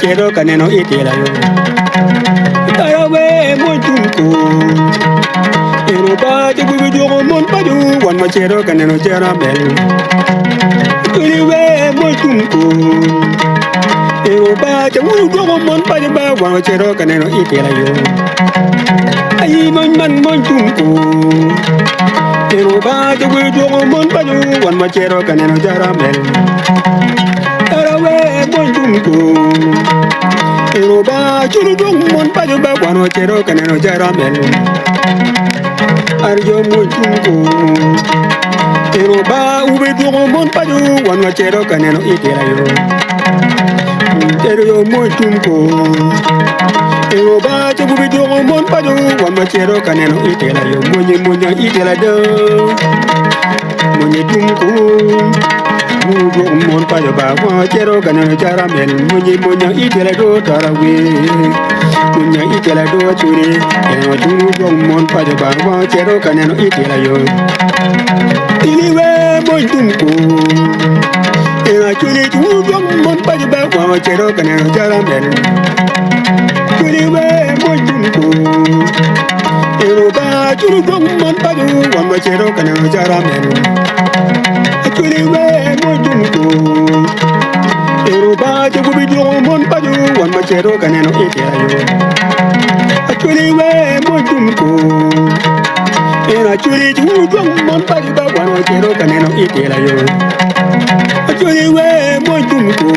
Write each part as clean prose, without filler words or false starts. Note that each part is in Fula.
machero caneno itela yo. Tarawe montunko. Eroba te bubi duro mon padu wan machero caneno jaramel. Turiwe montunko. Eroba te bubi duro mon padu ba wan machero caneno itela yo. Ay man montunko. Eroba te bubi duro mon padu wan machero caneno jaramel. Tarawe montunko. Eroba churu dong mon padu ba wan machero caneno jaramel. Arjo montunko. Eroba ube duro mon padu wan machero caneno itela yo. Arjo montunko. Eroba te ube duro mon padu wan machero caneno itela yo. Monya itela do. Monya tunko. Mugo mon padu ba wan machero caneno jaramel. Monya itela do tarawe. Monya itela do churi. Eno tungo mon padu ba wan machero caneno itela yo. Iliwe montunko. Ena churi tungo mon padu ba wan machero caneno jaramel. Iliwe montunko. Eroba churi tungo mon padu wan machero caneno jaramel. Iliwe montunko. Eroba te bubi duro mon padu wan machero caneno itela yo. Iliwe montunko. Ena churi tungo mon padu ba wan machero caneno itela yo. Iliwe montunko.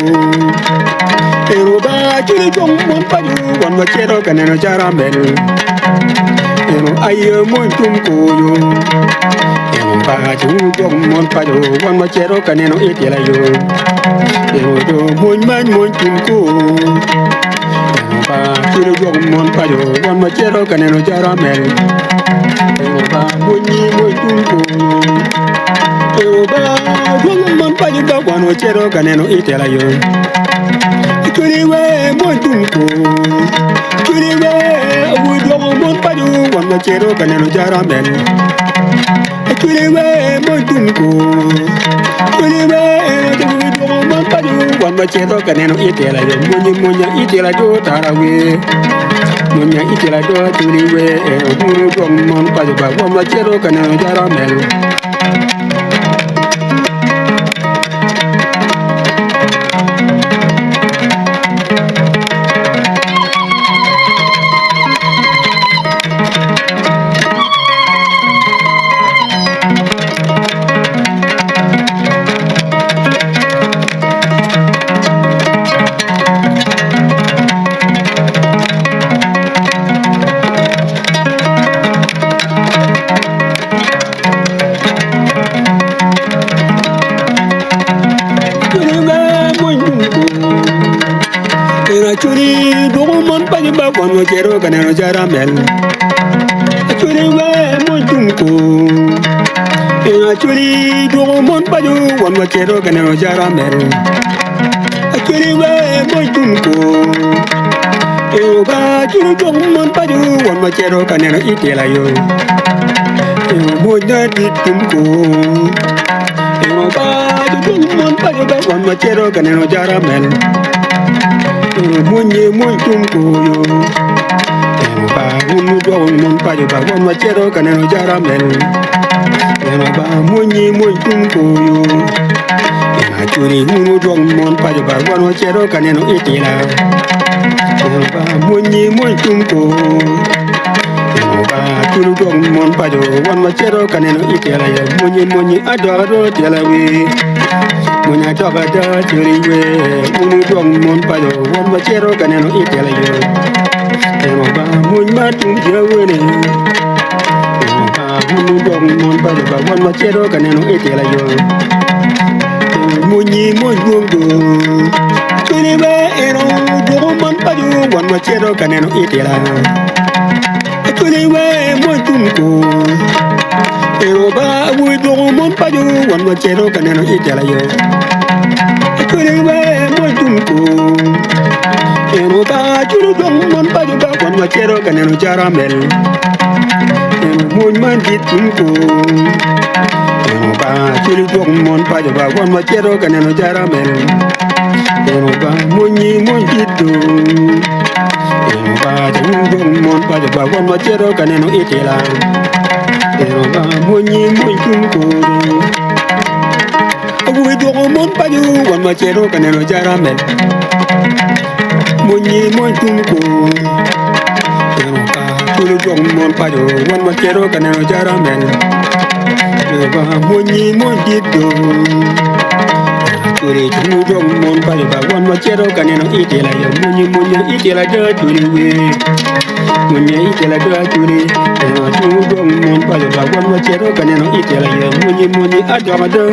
Eroba churi tungo mon padu wan machero caneno jaramel. Eno ayo montunko yo. Eroba churi tungo mon padu wan machero caneno itela yo. Erodo mon montunko. Eroba churi tungo mon padu wan machero caneno jaramel. Eroba montunko. Eroba churi mon padu ba wan machero caneno itela yo. Turiwe montunko. Turiwe udo mon padu wan machero caneno jaramel. Turiwe montunko. Turiwe udo mon padu wan machero caneno itela yo. Monya itela do tarawe. Monya itela do turiwe udo mon padu ba wan machero caneno jaramel. Churi duro mon padu ba wan machero caneno jaramel. Churi we montunko. Ena churi duro mon padu wan machero caneno jaramel. Churi we montunko. Eroba churi duro mon padu wan machero caneno itela yo. Monya ditunko. Eroba churi mon padu ba wan machero caneno jaramel. Monye montunko yo. Eroba unudo mon padu ba wan machero caneno jaramel. Eroba monye montunko yo. Ena churi unudo mon padu ba wan machero caneno itela. Eroba monye montunko. Eroba churi mon padu wan machero caneno itela yo. Monye adoro tela we. Monya toba da churiwe unudo mon padu wan machero caneno itela yo. Eroba monya tunja wene. Eroba unudo mon padu ba wan machero caneno itela yo. Monyi mongungo. Churiwe erodo mon padu wan machero caneno itela. Churiwe montunko. Eroba unudo mon padu wan machero caneno itela yo. Churiwe montunko. Eroba churi mon padu ba wan machero caneno jaramel. Monya ditunko. Eroba churi mon padu ba wan machero caneno jaramel. Yoruba munyi munjido Yoruba jungong mon pa jaba wan machero kaneno itela Yoruba munyi munjungkuru Awu dogo mon pa ju wan machero kaneno jaramel Munyi munjungkuru Yoruba tulu jong mon pa ju wan machero kaneno jaramel Yoruba munyi munjido Turi chungu jong mon pa ba wan machero kaneno itela ya munya itela da turi we munya itela da turi chungu jong mon pa ba wan machero kaneno itela ya munya adama da